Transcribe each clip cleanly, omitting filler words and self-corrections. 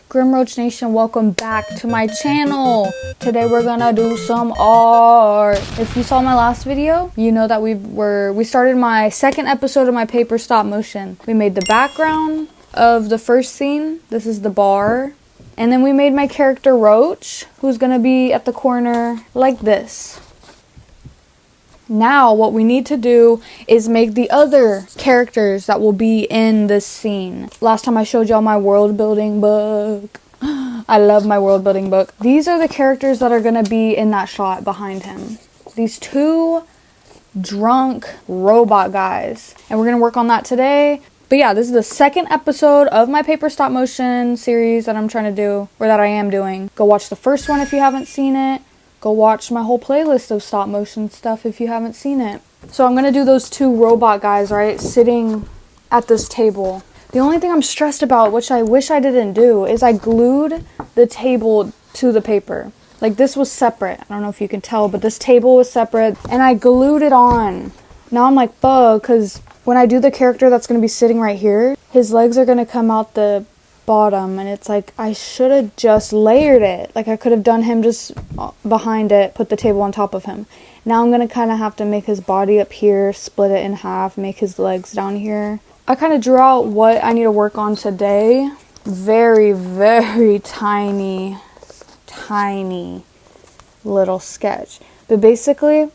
GrimRoach Nation, welcome back to my channel. Today we're gonna do some art. If you saw my last video, you know that we started my second episode of my paper stop motion. We made the background of the first scene. This is the bar. And then we made my character Roach, who's gonna be at the corner like this. Now what we need to do is make the other characters that will be in this scene. Last time I showed y'all my world building book. I love my world building book. These are the characters that are going to be in that shot behind him. These two drunk robot guys. And we're going to work on that today. But yeah, this is the second episode of my paper stop motion series that I'm trying to do, or that I am doing. Go watch the first one if you haven't seen it. Go watch my whole playlist of stop motion stuff if you haven't seen it. So I'm going to do those two robot guys, right, sitting at this table. The only thing I'm stressed about, which I wish I didn't do, is I glued the table to the paper. Like, this was separate. I don't know if you can tell, but this table was separate, and I glued it on. Now I'm like, fuck, because when I do the character that's going to be sitting right here, his legs are going to come out the bottom, and it's like I should have just layered it. Like, I could have done him just behind it, put the table on top of him. Now I'm gonna kind of have to make his body up here, split it in half, make his legs down here. I kind of drew out what I need to work on today. Very, very tiny little sketch. But basically,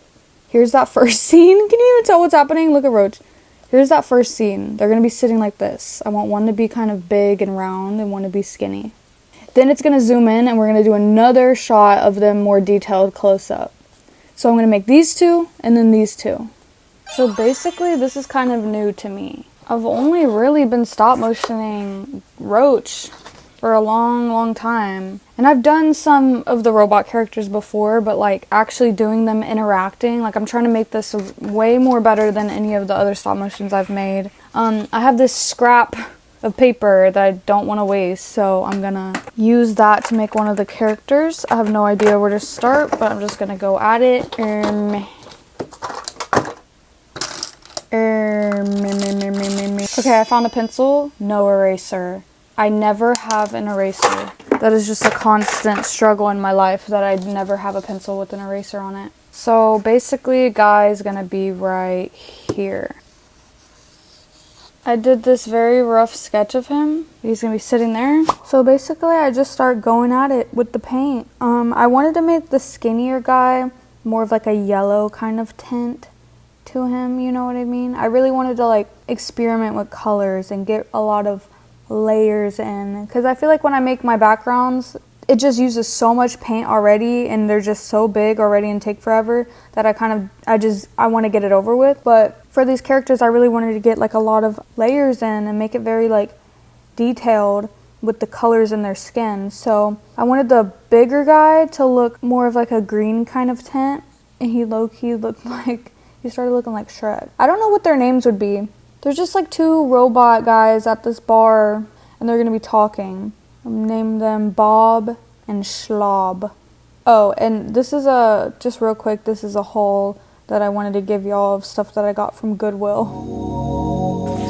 here's that first scene. Can you even tell what's happening? Look at Roach. Here's that first scene. They're going to be sitting like this. I want one to be kind of big and round and one to be skinny. Then it's going to zoom in and we're going to do another shot of them more detailed close up. So I'm going to make these two and then these two. So basically this is kind of new to me. I've only really been stop motioning Roach for a long time. And I've done some of the robot characters before, but like actually doing them interacting, like I'm trying to make this way more better than any of the other stop motions I've made. I have this scrap of paper that I don't want to waste, so I'm gonna use that to make one of the characters. I have no idea where to start, but I'm just gonna go at it. Okay, I found a pencil. No eraser. I never have an eraser. That is just a constant struggle in my life, that I never have a pencil with an eraser on it. So basically, a guy is gonna be right here. I did this very rough sketch of him. He's gonna be sitting there. So basically, I just start going at it with the paint. I wanted to make the skinnier guy more of like a yellow kind of tint to him, you know what I mean? I really wanted to like experiment with colors and get a lot of layers in, because I feel like when I make my backgrounds, it just uses so much paint already and they're just so big already and take forever that I want to get it over with. But for these characters, I really wanted to get like a lot of layers in and make it very like detailed with the colors in their skin. So I wanted the bigger guy to look more of like a green kind of tint, and he low-key looked like, he started looking like Shrek. I don't know what their names would be. There's just like two robot guys at this bar, and they're going to be talking. Name them Bob and Schlob. Oh, and this is just real quick, this is a haul that I wanted to give y'all of stuff that I got from Goodwill.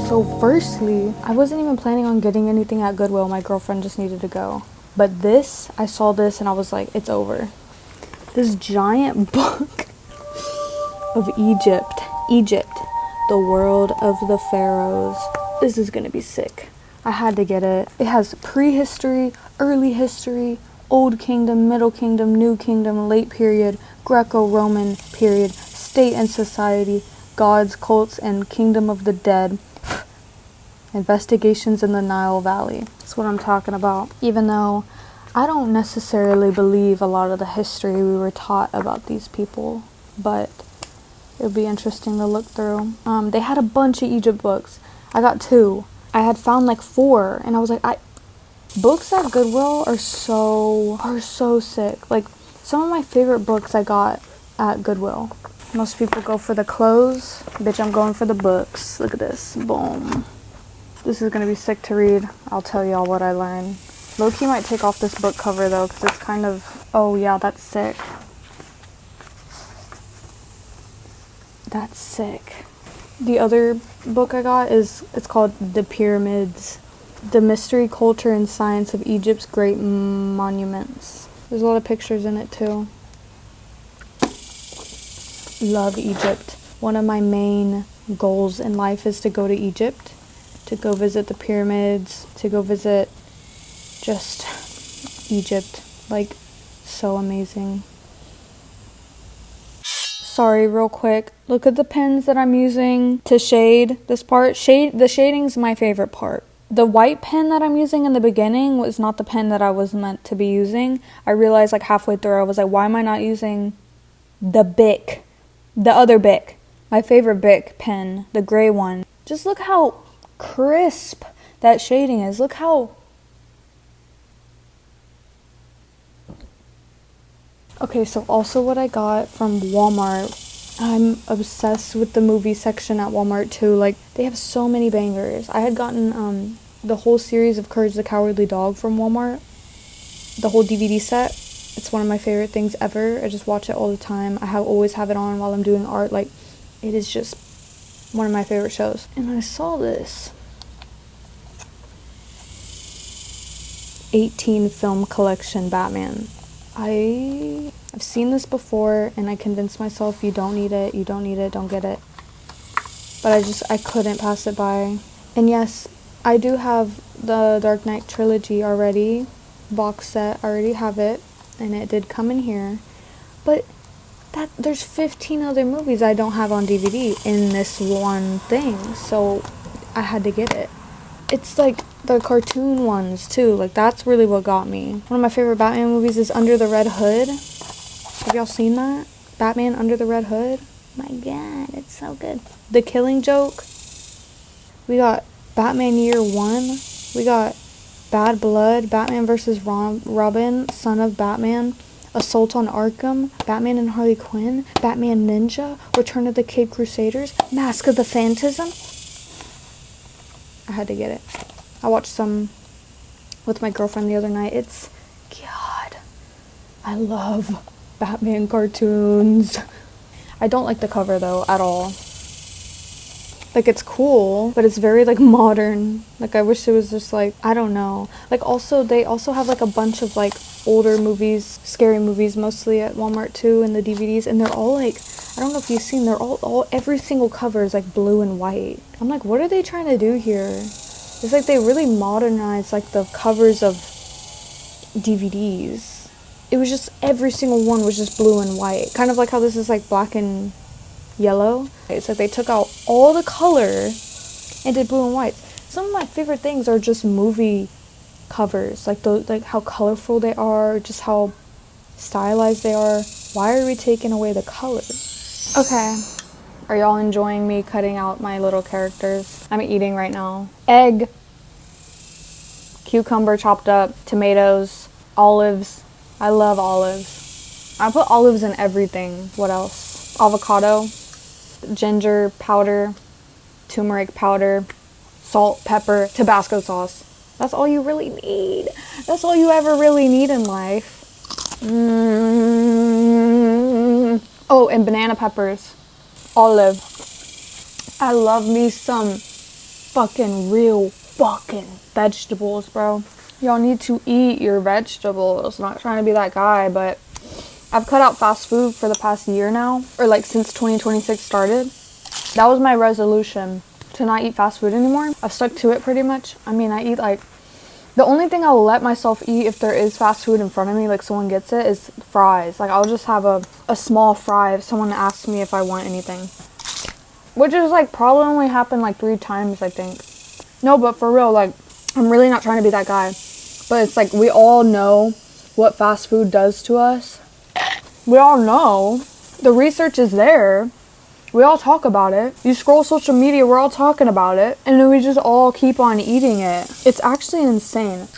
So firstly, I wasn't even planning on getting anything at Goodwill. My girlfriend just needed to go. But this, I saw this and I was like, it's over. This giant book of Egypt, the world of the pharaohs. This is gonna be sick. I had to get it. It has prehistory, early history, old kingdom, middle kingdom, new kingdom, late period, Greco-Roman period, state and society, gods, cults, and kingdom of the dead. Investigations in the Nile Valley. That's what I'm talking about. Even though I don't necessarily believe a lot of the history we were taught about these people, but it would be interesting to look through. They had a bunch of Egypt books. I got 2. I had found like 4, and I was like, books at Goodwill are so sick. Like, some of my favorite books I got at Goodwill. Most people go for the clothes. Bitch, I'm going for the books. Look at this. Boom. This is gonna be sick to read. I'll tell y'all what I learned. Low-key might take off this book cover though, because it's kind of, oh yeah, that's sick. That's sick. The other book I got it's called The Pyramids The mystery, culture, and science of Egypt's great monuments. There's a lot of pictures in it too. Love Egypt. One of my main goals in life is to go to Egypt, to go visit the pyramids, to go visit just Egypt. Like, so amazing. Sorry, real quick. Look at the pens that I'm using to shade this part. The shading's my favorite part. The white pen that I'm using in the beginning was not the pen that I was meant to be using. I realized like halfway through, I was like, why am I not using the Bic? The other Bic. My favorite Bic pen, the gray one. Just look how crisp that shading is. Look how... Okay, so also what I got from Walmart. I'm obsessed with the movie section at Walmart too. Like, they have so many bangers. I had gotten the whole series of Courage the Cowardly Dog from Walmart. The whole DVD set. It's one of my favorite things ever. I just watch it all the time. I always have it on while I'm doing art. Like, it is just one of my favorite shows. And I saw this 18 film collection Batman. I've seen this before, and I convinced myself, you don't need it, don't get it. But I couldn't pass it by. And yes, I do have the Dark Knight trilogy already, box set, I already have it, and it did come in here. But there's 15 other movies I don't have on DVD in this one thing, so I had to get it. It's like the cartoon ones too, like that's really what got me. One of my favorite Batman movies is Under the Red Hood. Have y'all seen that? Batman Under the Red Hood? My god, it's so good. The Killing Joke. We got Batman Year One. We got Bad Blood, Batman vs. Robin, Son of Batman, Assault on Arkham, Batman and Harley Quinn, Batman Ninja, Return of the Cape Crusaders, Mask of the Phantasm. I had to get it. I watched some with my girlfriend the other night. God, I love Batman cartoons. I don't like the cover though, at all. Like, it's cool, but it's very like modern. Like, I wish it was just like, I don't know. Like, they also have like a bunch of like older movies, scary movies mostly at Walmart too, and the DVDs, and they're all like, I don't know if you've seen, they're all every single cover is like blue and white. I'm like, what are they trying to do here? It's like they really modernized like the covers of DVDs. It was just, every single one was just blue and white. Kind of like how this is like black and yellow. It's like they took out all the color and did blue and white. Some of my favorite things are just movie covers, like how colorful they are, just how stylized they are. Why are we taking away the color? Okay, are y'all enjoying me cutting out my little characters? I'm eating right now. Egg, cucumber chopped up, tomatoes, olives. I love olives. I put olives in everything. What else? Avocado, ginger powder, turmeric powder, salt, pepper, Tabasco sauce. That's all you really need. That's all you ever really need in life. Oh, and banana peppers. Olive. I love me some fucking real fucking vegetables, bro. Y'all need to eat your vegetables. Not trying to be that guy, but I've cut out fast food for the past year now, or like since 2026 started. That was my resolution, to not eat fast food anymore. I've stuck to it pretty much. I mean, I eat like, the only thing I'll let myself eat if there is fast food in front of me, like someone gets it, is fries. Like, I'll just have a small fry if someone asks me if I want anything. Which is like probably only happened like 3 times, I think. No, but for real, like, I'm really not trying to be that guy. But it's like, we all know what fast food does to us. We all know. The research is there. We all talk about it. You scroll social media, we're all talking about it. And then we just all keep on eating it. It's actually insane.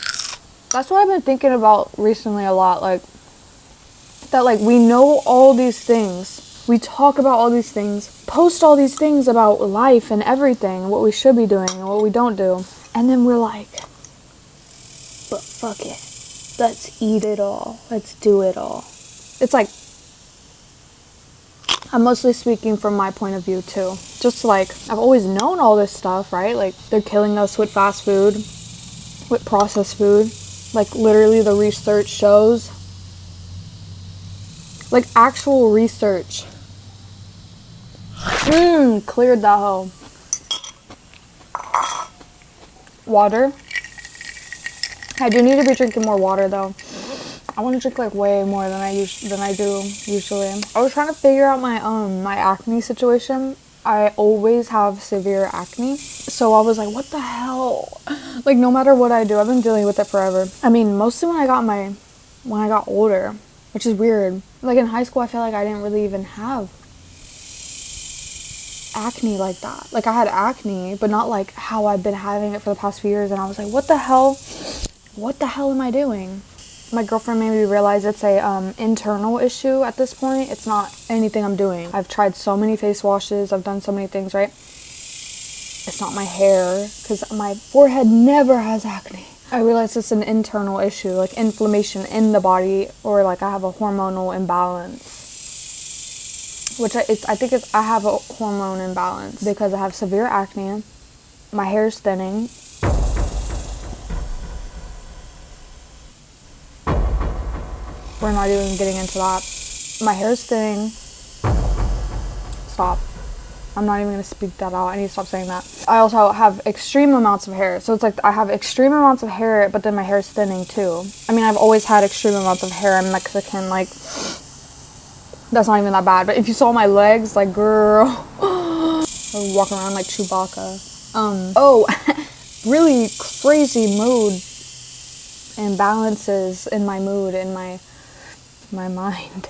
That's what I've been thinking about recently a lot. Like, that like we know all these things. We talk about all these things. Post all these things about life and everything. And what we should be doing and what we don't do. And then we're like, but fuck it. Let's eat it all. Let's do it all. It's like, I'm mostly speaking from my point of view too. Just like, I've always known all this stuff, right? Like, they're killing us with fast food. with processed food. Like, literally the research shows, like, actual research. Cleared that hoe. Water. I do need to be drinking more water though. I want to drink like way more than I do usually. I was trying to figure out my my acne situation. I always have severe acne, so I was like, what the hell? Like, no matter what I do, I've been dealing with it forever. I mean, mostly when I got older, which is weird. Like, in high school, I feel like I didn't really even have acne like that. Like, I had acne, but not like how I've been having it for the past few years, and I was like, what the hell am I doing? My girlfriend made me realize it's a internal issue at this point. It's not anything I'm doing. I've tried so many face washes. I've done so many things, right? It's not my hair, because my forehead never has acne. I realized it's an internal issue, like inflammation in the body, or like I have a hormonal imbalance. Which I think I have a hormone imbalance because I have severe acne. My hair's thinning. We're not even getting into that. My hair's thinning. Stop. I'm not even going to speak that out. I need to stop saying that. I also have extreme amounts of hair. So it's like I have extreme amounts of hair, but then my hair's thinning too. I mean, I've always had extreme amounts of hair. I'm Mexican, like, that's not even that bad. But if you saw my legs, like, girl, I would walk around like Chewbacca. Really crazy mood imbalances in my mood, in my mind,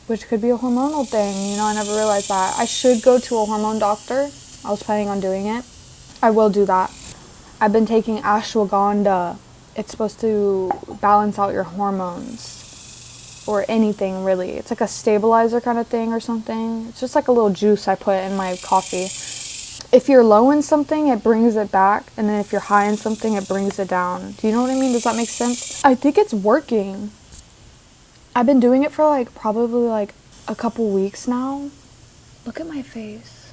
which could be a hormonal thing. You know, I never realized that. I should go to a hormone doctor. I was planning on doing it. I will do that. I've been taking ashwagandha. It's supposed to balance out your hormones, or anything really. It's like a stabilizer kind of thing or something. It's just like a little juice I put in my coffee. If you're low in something, it brings it back, and then if you're high in something, it brings it down. Do you know what I mean? Does that make sense? I think it's working. I've been doing it for like probably like a couple weeks now. Look at my face.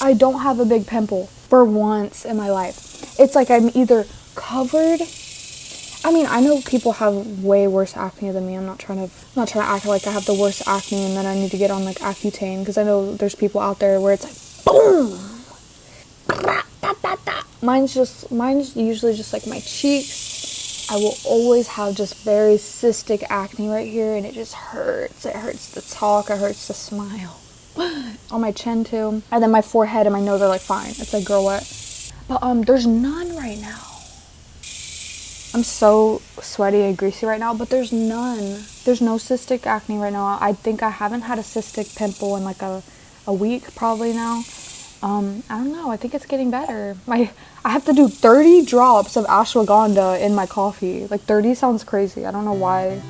I don't have a big pimple for once in my life. It's like I'm either covered. I mean, I know people have way worse acne than me. I'm not trying to act like I have the worst acne and then I need to get on like Accutane, because I know there's people out there where it's like boom. Mine's usually just like my cheeks. I will always have just very cystic acne right here, and it just hurts. It hurts to talk. It hurts to smile. On my chin too, and then my forehead and my nose are like fine. It's like, girl, what? But there's none right now. I'm so sweaty and greasy right now, but there's none. There's no cystic acne right now. I think I haven't had a cystic pimple in like a week probably now. I don't know. I think it's getting better. I have to do 30 drops of ashwagandha in my coffee. Like, 30 sounds crazy. I don't know why.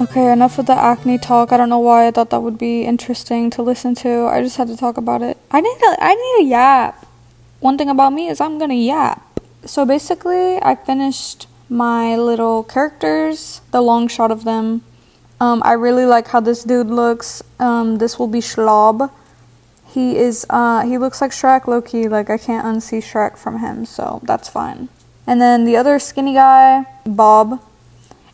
Okay, enough of the acne talk. I don't know why I thought that would be interesting to listen to. I just had to talk about it. I need a yap. One thing about me is I'm gonna yap. So basically, I finished my little characters, the long shot of them. I really like how this dude looks. This will be Schlob. He looks like Shrek, low-key. Like, I can't unsee Shrek from him, so that's fine. And then the other skinny guy, Bob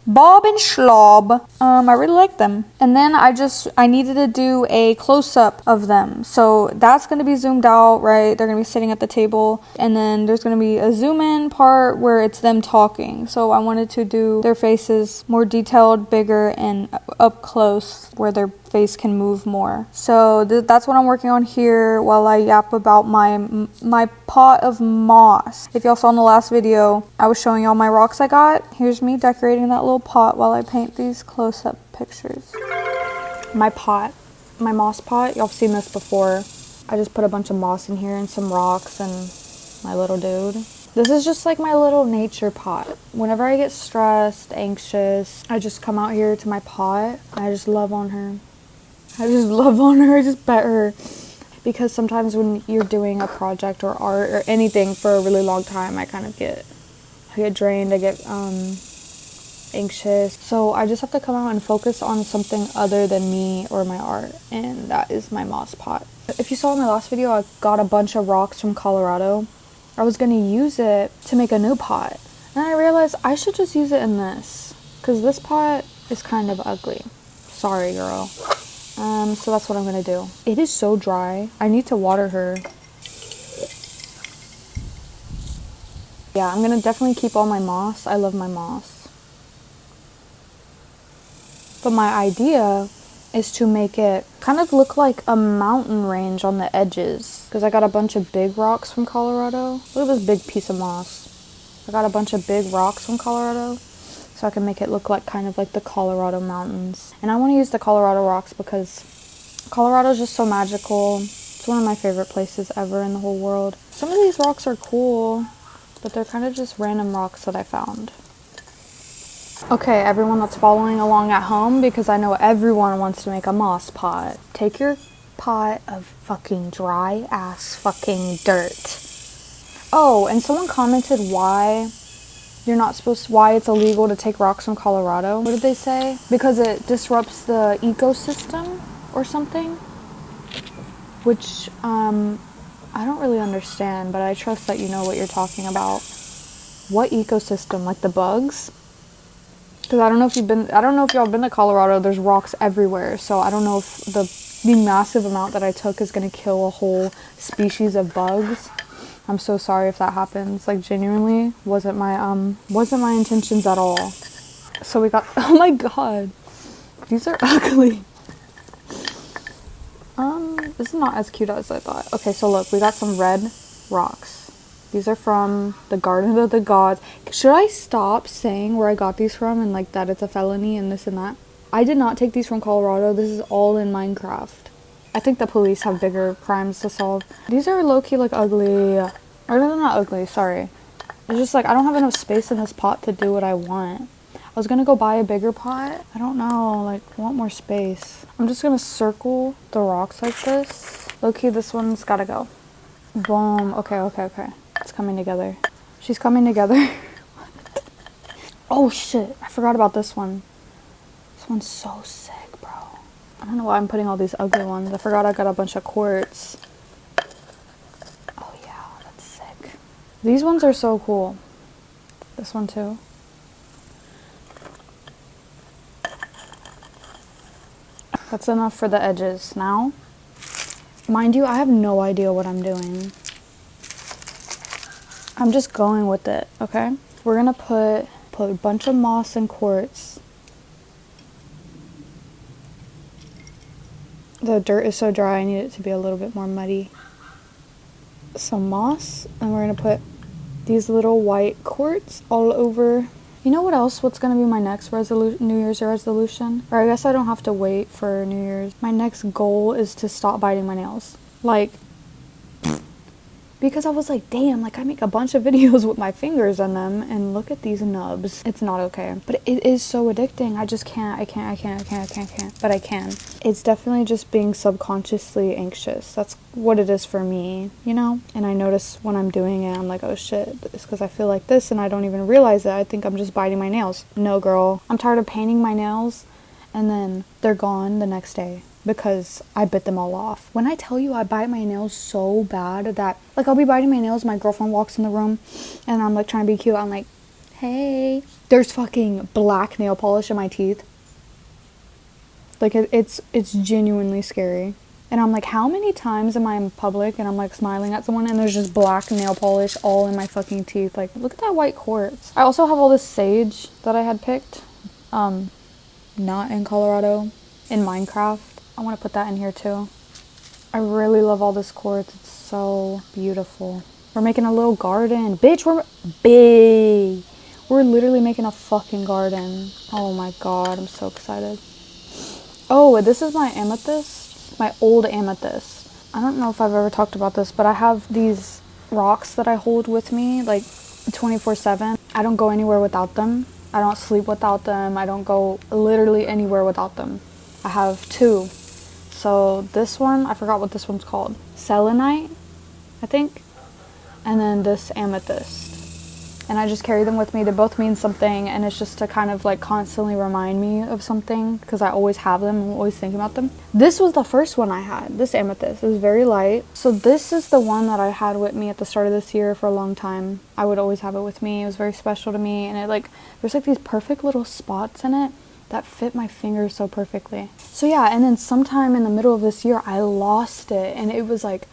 and Schlob. I really like them. And then I needed to do a close-up of them. So that's going to be zoomed out, right? They're going to be sitting at the table. And then there's going to be a zoom-in part where it's them talking. So I wanted to do their faces more detailed, bigger, and up close where their face can move more. So that's what I'm working on here while I yap about my pot of moss. If y'all saw in the last video, I was showing y'all my rocks I got. Here's me decorating that little pot while I paint these close-up pictures. My moss pot, y'all have seen this before. I just put a bunch of moss in here and some rocks and my little dude. This is just like my little nature pot. Whenever I get stressed, anxious, I just come out here to my pot. I just love on her. I just pet her. Because sometimes when you're doing a project or art or anything for a really long time, I get drained, I get anxious. So I just have to come out and focus on something other than me or my art, and that is my moss pot. If you saw in my last video, I got a bunch of rocks from Colorado. I was gonna use it to make a new pot. And I realized I should just use it in this, because this pot is kind of ugly. Sorry, girl. So that's what I'm gonna do. It is so dry. I need to water her. Yeah, I'm gonna definitely keep all my moss. I love my moss. But my idea is to make it kind of look like a mountain range on the edges. Because I got a bunch of big rocks from Colorado. Look at this big piece of moss. I got a bunch of big rocks from Colorado. So I can make it look like kind of like the Colorado mountains. And I want to use the Colorado rocks because Colorado is just so magical. It's one of my favorite places ever in the whole world. Some of these rocks are cool, but they're kind of just random rocks that I found. Okay, everyone that's following along at home, because I know everyone wants to make a moss pot. Take your pot of fucking dry ass fucking dirt. Oh, and someone commented why it's illegal to take rocks from Colorado. What did they say? Because it disrupts the ecosystem or something? Which, I don't really understand, but I trust that you know what you're talking about. What ecosystem? Like the bugs? Because I don't know if y'all been to Colorado. There's rocks everywhere, so I don't know if the massive amount that I took is gonna kill a whole species of bugs. I'm so sorry if that happens. Like, genuinely wasn't my intentions at all. So we got, oh my god, these are ugly. This is not as cute as I thought. Okay, so look, we got some red rocks. These are from the Garden of the Gods. Should I stop saying where I got these from and like that it's a felony and this and that? I did not take these from Colorado. This is all in Minecraft. I think the police have bigger crimes to solve. These are low-key like ugly. Or they're not ugly, sorry. It's just like I don't have enough space in this pot to do what I want. I was gonna go buy a bigger pot. I don't know, like I want more space. I'm just gonna circle the rocks like this. Low-key, this one's gotta go. Boom. Okay. It's coming together. She's coming together. Oh shit, I forgot about this one. This one's so sick, bro. I don't know why I'm putting all these ugly ones. I forgot I got a bunch of quartz. Oh yeah, that's sick. These ones are so cool. This one too. That's enough for the edges. Now, mind you, I have no idea what I'm doing. I'm just going with it, okay? We're gonna put a bunch of moss and quartz. The dirt is so dry, I need it to be a little bit more muddy. Some moss, and we're gonna put these little white quartz all over. You know what else? What's gonna be my next New Year's resolution? Or I guess I don't have to wait for New Year's. My next goal is to stop biting my nails. Like, because I was like, damn, like I make a bunch of videos with my fingers in them and look at these nubs. It's not okay. But it is so addicting. I just can't. But I can. It's definitely just being subconsciously anxious. That's what it is for me, you know? And I notice when I'm doing it, I'm like, oh shit, it's because I feel like this and I don't even realize it. I think I'm just biting my nails. No, girl. I'm tired of painting my nails and then they're gone the next day. Because I bit them all off. When I tell you I bite my nails so bad that, like, I'll be biting my nails, my girlfriend walks in the room, and I'm, like, trying to be cute. I'm like, hey. There's fucking black nail polish in my teeth. Like, it's genuinely scary. And I'm like, how many times am I in public and I'm, like, smiling at someone and there's just black nail polish all in my fucking teeth? Like, look at that white quartz. I also have all this sage that I had picked. Not in Colorado. In Minecraft. I want to put that in here too. I really love all this quartz. It's so beautiful. We're making a little garden. Bitch, we're literally making a fucking garden. Oh my god, I'm so excited. Oh, this is my amethyst. My old amethyst. I don't know if I've ever talked about this, but I have these rocks that I hold with me like 24/7. I don't go anywhere without them. I don't sleep without them. I don't go literally anywhere without them. I have two. So this one, I forgot what this one's called. Selenite, I think. And then this amethyst. and I just carry them with me. They both mean something, and it's just to kind of like constantly remind me of something, because I always have them. I'm always thinking about them. This was the first one I had, this amethyst. It was very light. So this is the one that I had with me at the start of this year for a long time. I would always have it with me. It was very special to me, and it like, there's like these perfect little spots in it that fit my fingers so perfectly. So yeah, and then sometime in the middle of this year, I lost it, and it was like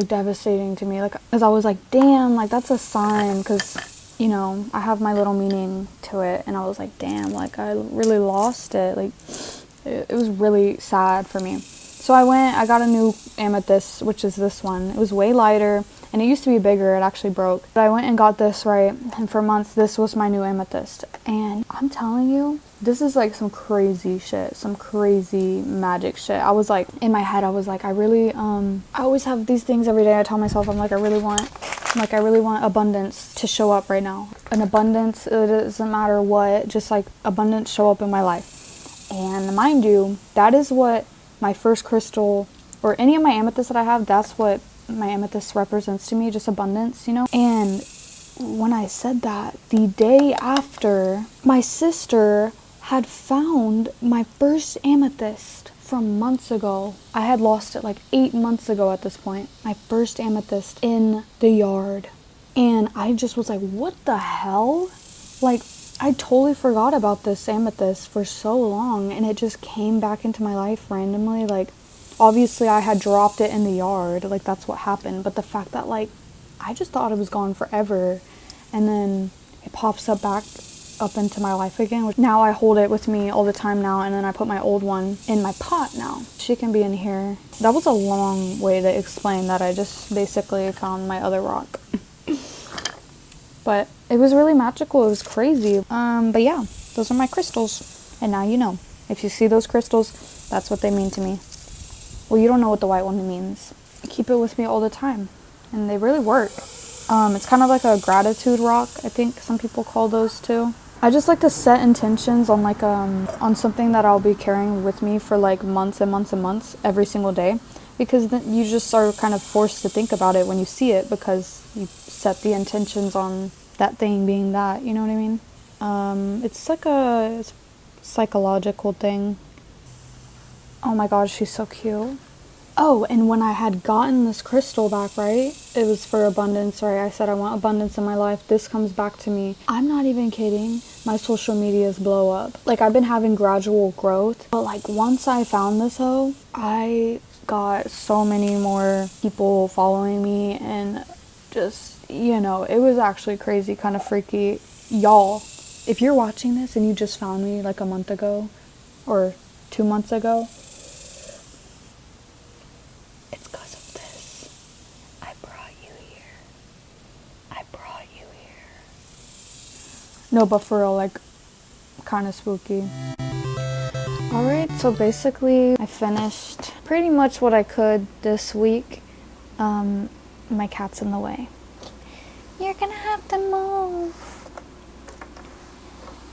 devastating to me, like, because I was like, damn, like that's a sign, because, you know, I have my little meaning to it, and I was like, damn, like I really lost it. Like it was really sad for me. So I got a new amethyst, which is this one. It was way lighter, and it used to be bigger. It actually broke, but I went and got this, right, and for months this was my new amethyst. And I'm telling you, this is like some crazy shit, some crazy magic shit. I was like, in my head, I was like, I always have these things every day. I tell myself, I'm like, I really want abundance to show up right now. An abundance, it doesn't matter what, just like abundance show up in my life. And mind you, that is what my first crystal, or any of my amethysts that I have, that's what my amethyst represents to me, just abundance, you know? And when I said that, the day after, my sister had found my first amethyst from months ago. I had lost it like 8 months ago at this point. My first amethyst in the yard. And I just was like, what the hell? Like, I totally forgot about this amethyst for so long, and it just came back into my life randomly. Like, obviously I had dropped it in the yard, like that's what happened, but the fact that like I just thought it was gone forever, and then it pops up back up into my life again. Now I hold it with me all the time now, and then I put my old one in my pot now. She can be in here. That was a long way to explain that I just basically found my other rock. But it was really magical. It was crazy. But yeah, those are my crystals. And now you know. If you see those crystals, that's what they mean to me. Well, you don't know what the white one means. I keep it with me all the time. And they really work. It's kind of like a gratitude rock, I think some people call those too. I just like to set intentions on like on something that I'll be carrying with me for like months and months and months every single day. Because then you just are kind of forced to think about it when you see it, because you set the intentions on that thing being that, you know what I mean? It's like a psychological thing. Oh my gosh, she's so cute. Oh, and when I had gotten this crystal back, right, it was for abundance, right? I said I want abundance in my life. This comes back to me. I'm not even kidding. My social medias blow up. Like, I've been having gradual growth, but like once I found this hoe, I got so many more people following me, and just, you know, it was actually crazy, kind of freaky. Y'all, if you're watching this and you just found me like a month ago or 2 months ago, it's because of this. I brought you here. I brought you here. No, but for real, like, kind of spooky. Alright, so basically I finished pretty much what I could this week. My cat's in the way. You're gonna have to move.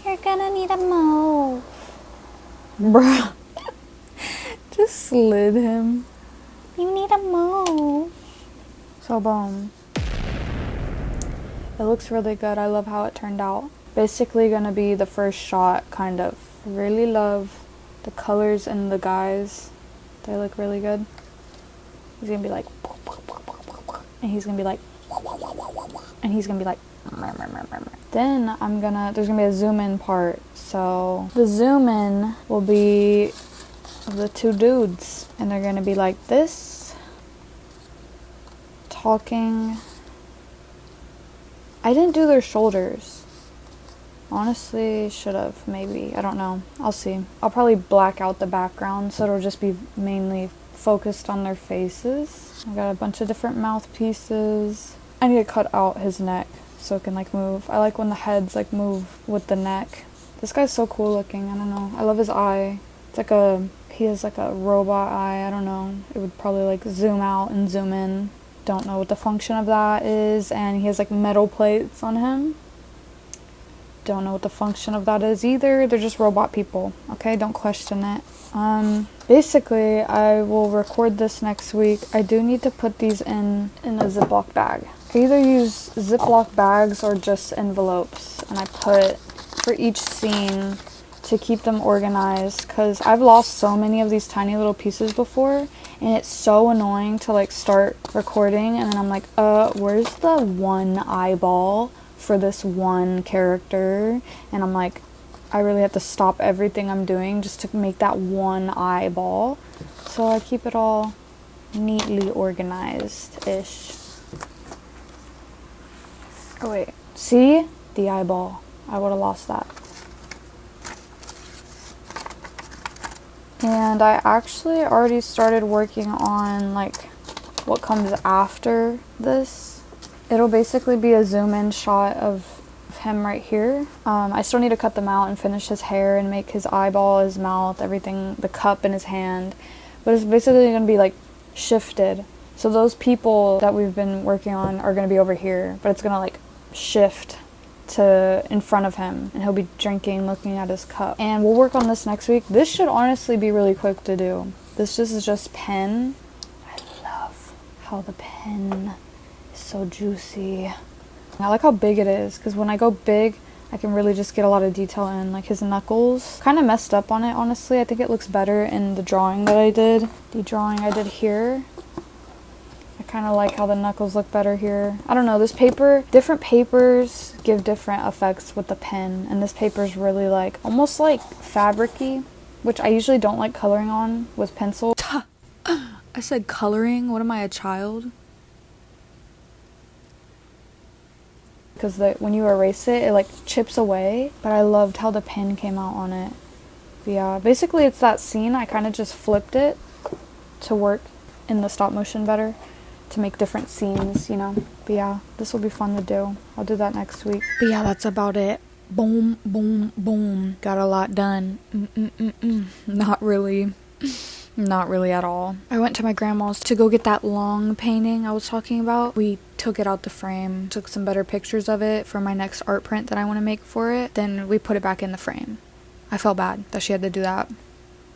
You're gonna need to move. Bruh. Just slid him. You need to move. So boom. It looks really good. I love how it turned out. Basically gonna be the first shot, kind of. Really love the colors and the guys. They look really good. He's gonna be like, and he's gonna be like, and he's gonna be like, then there's gonna be a zoom in part. So the zoom in will be the two dudes, and they're gonna be like this, talking. I didn't do their shoulders. Honestly, should have, maybe. I don't know. I'll see. I'll probably black out the background so it'll just be mainly focused on their faces. I got a bunch of different mouthpieces. I need to cut out his neck so it can like move. I like when the heads like move with the neck. This guy's so cool looking. I don't know. I love his eye. It's like he has like a robot eye. I don't know. It would probably like zoom out and zoom in. Don't know what the function of that is. And he has like metal plates on him. Don't know what the function of that is either. They're just robot people, okay? Don't question it. Basically, I will record this next week. I do need to put these in a Ziploc bag. I either use Ziploc bags or just envelopes, and I put for each scene to keep them organized, because I've lost so many of these tiny little pieces before, and it's so annoying to like start recording and then I'm like, where's the one eyeball for this one character? And I'm like, I really have to stop everything I'm doing just to make that one eyeball. So I keep it all neatly organized-ish. Oh wait, see? The eyeball. I would have lost that. And I actually already started working on like what comes after this. It'll basically be a zoom in shot of him right here. I still need to cut them out and finish his hair and make his eyeball, his mouth, everything, the cup in his hand. But it's basically going to be like shifted. So those people that we've been working on are going to be over here, but it's going to like shift to in front of him, and he'll be drinking, looking at his cup. And we'll work on this next week. This should honestly be really quick to do. This is just pen. I love how the pen is so juicy. I like how big it is, because when I go big, I can really just get a lot of detail in. Like his knuckles, kind of messed up on it, honestly. I think it looks better in the drawing that I did. The drawing I did here, I kind of like how the knuckles look better here. I don't know, this paper, different papers give different effects with the pen, and this paper is really like, almost like fabric-y, which I usually don't like coloring on with pencil. I said coloring, what am I, a child? Because when you erase it, it like chips away, but I loved how the pen came out on it. But yeah, basically it's that scene, I kind of just flipped it to work in the stop motion better, to make different scenes, you know. But yeah, this will be fun to do. I'll do that next week. But yeah, that's about it. Boom, boom, boom. Got a lot done. Not really. Not really at all. I went to my grandma's to go get that long painting I was talking about. We took it out the frame, took some better pictures of it for my next art print that I want to make for it. Then we put it back in the frame. I felt bad that she had to do that.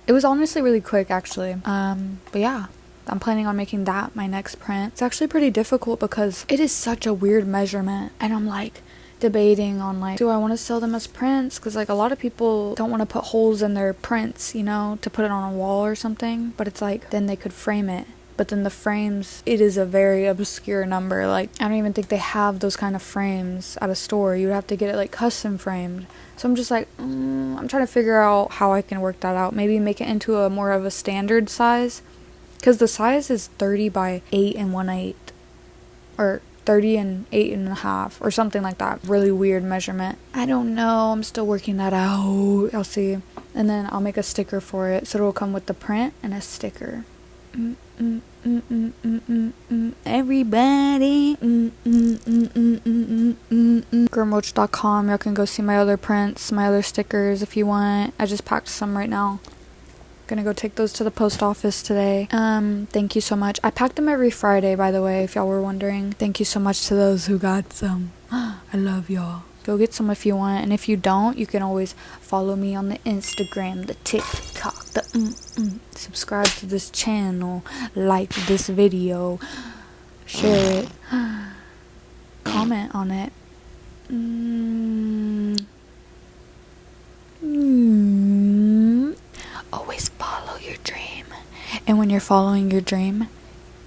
It was honestly really quick, actually. But yeah. I'm planning on making that my next print. It's actually pretty difficult because it is such a weird measurement, and I'm like debating on like, do I want to sell them as prints? Because like a lot of people don't want to put holes in their prints, you know, to put it on a wall or something, but it's like then they could frame it. But then the frames, it is a very obscure number. Like I don't even think they have those kind of frames at a store. You would have to get it like custom framed. So I'm just like, I'm trying to figure out how I can work that out. Maybe make it into a more of a standard size. Because the size is 30 by 8 1/8, or 30 and 8 1/2, or something like that. Really weird measurement. I don't know. I'm still working that out. I'll see. And then I'll make a sticker for it. So it'll come with the print and a sticker. Everybody. GrimRoach.com. Y'all can go see my other prints, my other stickers if you want. I just packed some right now. Gonna go take those to the post office today. Thank you so much. I pack them every Friday, by the way, if y'all were wondering. Thank you so much to those who got some. I love y'all. Go get some if you want, and if you don't, you can always follow me on the Instagram, the TikTok, the subscribe to this channel, like this video, share it, comment on it. Always follow your dream. And when you're following your dream,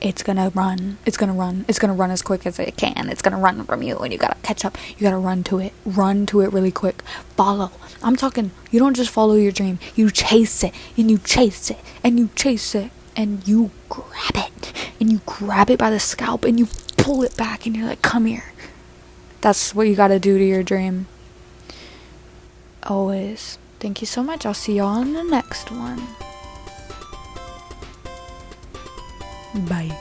it's gonna run. It's gonna run. It's gonna run as quick as it can. It's gonna run from you, and you gotta catch up. You gotta run to it. Run to it really quick. Follow. I'm talking, you don't just follow your dream. You chase it, and you chase it, and you chase it, and you grab it. And you grab it by the scalp, and you pull it back, and you're like, come here. That's what you gotta do to your dream. Always. Thank you so much. I'll see y'all in the next one. Bye.